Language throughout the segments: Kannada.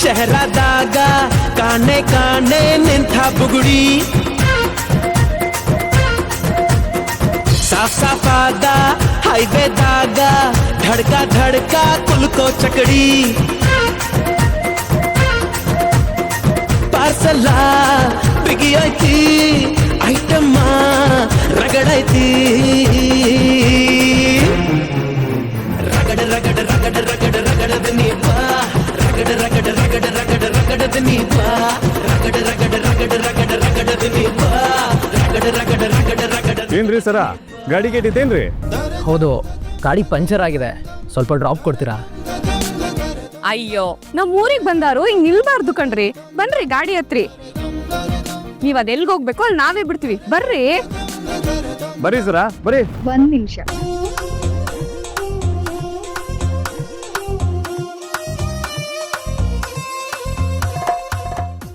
ಶಹರದಾಗ ಕಾಣೆ ಕಾಣೆ ನಿಂತ ಬುಗುಡಿ ಸಾಫ್ ಸಾಫಾದ ಹೈವೇದಾಗ ಧಡ್ಕ ಧಡ್ಕ ಕುಲ್ಕೋ ಚಕಡಿ ಪಾರ್ಸಲ ಬಿಗಿ ಐತಿ ಐಟಮ್ಮ ರಗಡೈತಿ ರಗಡ ರಗಡ ರಗಡ ರಗಡ ರಗಡದ ನೀಪ ರಗಡ ರಗಡ ರಗಡ ರಗಡ ರಗಡದ ನೀಪ ರಗಡ ರಗಡ ರಗಡ ರಗಡ ರಗಡದ ನೀಪ ರಗಡ ರಗಡ ರಗಡ ರಗಡ. ಏನ್ರಿ ಸರ ಗಾಡಿ ಕೆಟ್ಟಿತ್ತೇನ್ರಿ? ಹೌದು, ಗಾಡಿ ಪಂಚರ್ ಆಗಿದೆ, ಸ್ವಲ್ಪ ಡ್ರಾಪ್ ಕೊಡ್ತೀರಾ? ಅಯ್ಯೋ, ನಮ್ ಊರಿಗೆ ಬಂದಾರು ಹಿಂಗ್ ನಿಲ್ಬಾರ್ದು ಕಣ್ರಿ. ಬನ್ರಿ ಗಾಡಿ ಹತ್ರಿ. ನೀವ್ ಅದೆಲ್ಗ್ ಹೋಗ್ಬೇಕು ಅಲ್ಲಿ ನಾವೇ ಬಿಡ್ತೀವಿ, ಬರ್ರಿ. ಬರ್ರಿ ಸರ ಬರ್ರಿ. ಒಂದ್ ನಿಮಿಷ.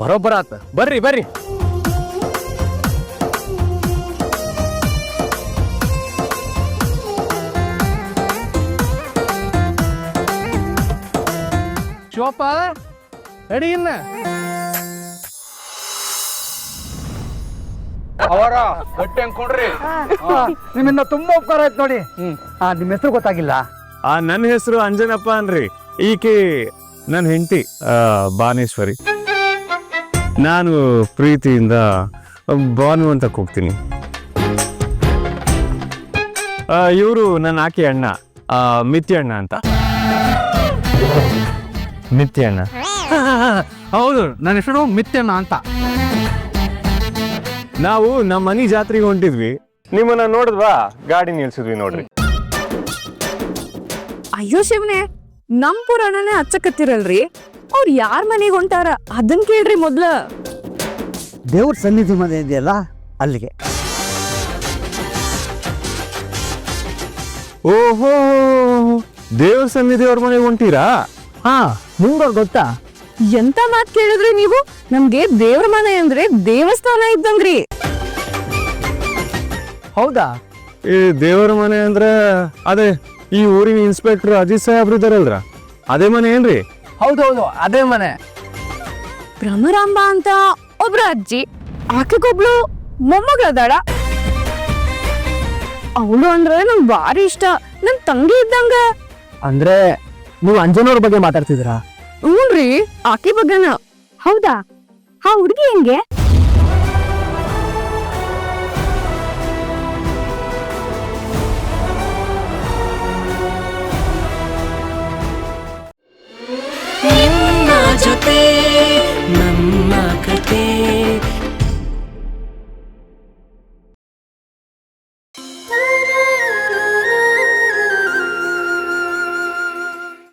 ಬರೋಬ್ಬರ ಆತ, ಬರ್ರಿ ಬರ್ರಿ. ಶಿವಪ್ಪ ರೆಡಿ ಇಲ್ಲ? ಅವರ ಗಟ್ಟಿ ಅನ್ಕೊಂಡ್ರಿ. ನಿಮ್ಮಿಂದ ತುಂಬಾ ಉಪಕಾರ ಆಯ್ತು ನೋಡಿ. ನಿಮ್ಮ ಹೆಸರು ಗೊತ್ತಾಗಿಲ್ಲ? ನನ್ನ ಹೆಸರು ಅಂಜನಪ್ಪ ಅನ್ರಿ. ಈಕೆ ನನ್ನ ಹೆಂಡತಿ ಬಾನೇಶ್ವರಿ. ನಾನು ಪ್ರೀತಿಯಿಂದ ಬಾನು ಅಂತ ಕೂಗ್ತೀನಿ. ಇವರು ನನ್ನ ಆಕೆ ಅಣ್ಣ, ಮಿತ್ಯ ಅಣ್ಣ ಅಂತ. ಮಿತ್ಯ ಅಣ್ಣ? ಹೌದು, ನನ್ನ ಹೆಸರು ಮಿತ್ಯಣ್ಣ ಅಂತ. ನಾವು ನಮ್ಮ ಮನಿ ಜಾತ್ರೆಗೆ ಹೊಂಟಿದ್ವಿ, ನಿಮ್ಮನ್ನ ನೋಡಿದ್ವಾ, ಗಾಡಿ ನಿಲ್ಸಿದ್ವಿ ನೋಡ್ರಿ. ಅಯ್ಯೋ ಶಿವನೇ, ನಮ್ ಪುರಾಣನೇ ಹಚ್ಚಕತ್ತಿರಲ್ರಿ. ಅವ್ರು ಯಾರ್ ಮನೆಗೆ ಹೊಂಟಾರ ಅದನ್ ಕೇಳ್ರಿ ಮೊದ್ಲ. ದೇವ್ರ ಸನ್ನಿಧಿ ಮನೆ ಇದೆಯಲ್ಲ, ಅಲ್ಲಿಗೆ. ಓಹೋ, ದೇವ್ರ ಸನ್ನಿಧಿ ಅವ್ರ ಮನೆಗೆ ಹೊಂಟೀರಾ? ಹಾ, ನಿಮ್ಗವ್ರು ಗೊತ್ತಾ? ಎಂತ ಮಾತ್ ಕೇಳಿದ್ರಿ ನೀವು? ನಮ್ಗೆ ದೇವ್ರ ಮನೆ ಅಂದ್ರೆ ದೇವಸ್ಥಾನ ಇದ್ದಂಗ್ರಿ. ಹೌದಾ? ಈ ದೇವರ ಮನೆ ಅಂದ್ರೆ ಅದೇ ಈ ಊರಿನ ಇನ್ಸ್ಪೆಕ್ಟರ್ ಅಜಿತ್ ಸಾಹೇಬ್ರು ಇದಾರಲ್ರ, ಅದೇ ಮನೆ ಏನ್ರಿ? ಹೌದೌದು, ಅದೇ ಮನೆ. ಭ್ರಮರಾಂಬ ಅಂತ ಒಬ್ರ ಅಜ್ಜಿ, ಆಕೆಗೊಬ್ಳು ಮೊಮ್ಮಗಳದಾಳ. ಅವಳು ಅಂದ್ರೆ ನಂಗೆ ಭಾರಿ ಇಷ್ಟ, ನನ್ ತಂಗಿ ಇದ್ದಂಗ. ಅಂದ್ರೆ ನೀವು ಅಂಜನವ್ರ ಬಗ್ಗೆ ಮಾತಾಡ್ತಿದ್ದೀರಾ? ಹ್ಞೂನ್ರಿ, ಆಕೆ ಬಗ್ಗೆನ. ಹೌದಾ? ಆ ಹುಡುಗಿ ಹೆಂಗೆ?